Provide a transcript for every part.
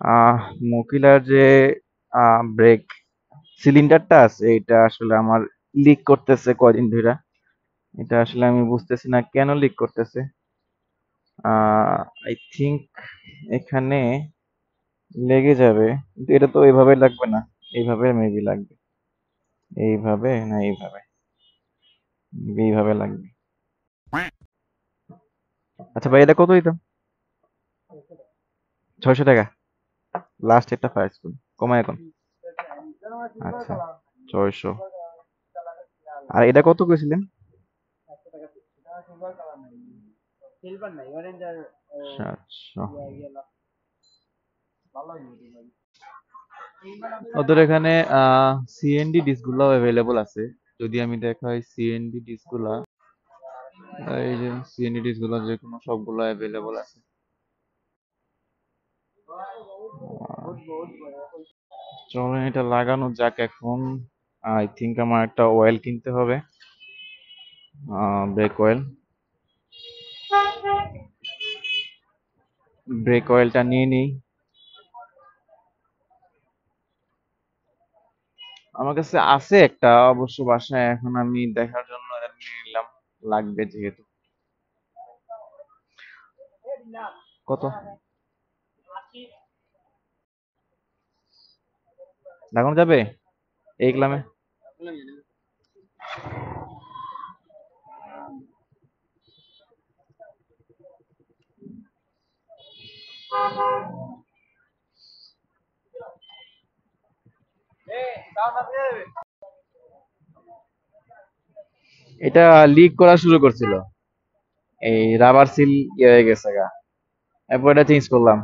আহ মকিলার যে ব্রেক সিলিন্ডারটা আছে এটা আসলে আমার লিক করতেছে কয়দিন ধরে। এটা আসলে আমি বুঝতেছি না কেন লিক করতেছে। আই থিংক এখানে লেগে যাবে, কিন্তু এটা তো এইভাবে লাগবে না, এইভাবে মেবি লাগবে। এইভাবে না এইভাবে, maybe এইভাবে লাগবে। আচ্ছা ভাই, এটা কত দিতাম? 600 টাকা লাস্ট একটা প্রাইস কমায় এখন। আচ্ছা, 600। আর এটা কত কইছিলেন? 700। ওদের এখানে সিএনডি ডিস্কগুলো অ্যাভেলেবল আছে। যদি আমি দেখাই সিএনডি ডিস্কগুলা, এই যে সিএনডি ডিস্কগুলো যে কোনো সবগুলো অ্যাভেলেবল আছে। চলেন এটা লাগানো যাক এখন। আই থিংক আমার একটা অয়েল কিনতে হবে, ব্রেক অয়েল। ব্রেক অয়েলটা নিয়ে নিই। আমার কাছে আছে একটা অবশ্য বাসায়, এখন আমি দেখার জন্য নিয়ে নিলাম, লাগবে যেহেতু। কত লাগানো যাবে এই গ্লামে? এটা লিক করা শুরু করছিল, এই রাবার সিল ইয়ে হয়ে গেছে গা, এরপর এটা চেঞ্জ করলাম।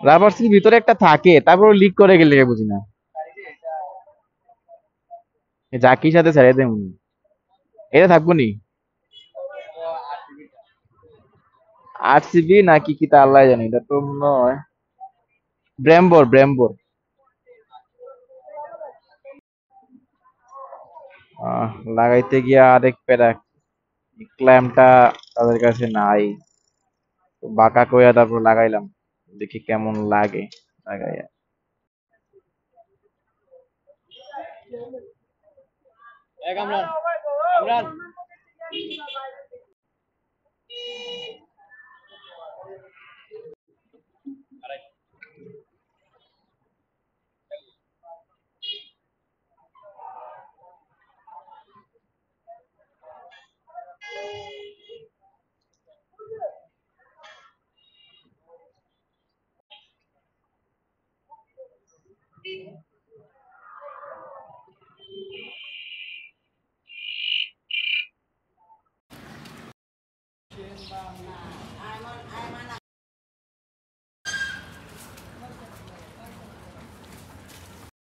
রাবার সিল ভিতরে একটা থাকে, তারপর লিক করে গেলে বুঝি না। জাকির সাথে ছেড়ে দেব, এটা থাকবো নি। 8 সিবি নাকি কি তা আল্লাহ জানি, এটা তো মনে হয় ব্র্যাম্বোর ব্র্যাম্বোর। লাগাইতে গিয়া আরেক প্যারা, ক্ল্যাম্পটা তাদের কাছে নাই। তো বাঁকা কইয়া তারপর লাগাইলাম, দেখি কেমন লাগে লাগাইয়া।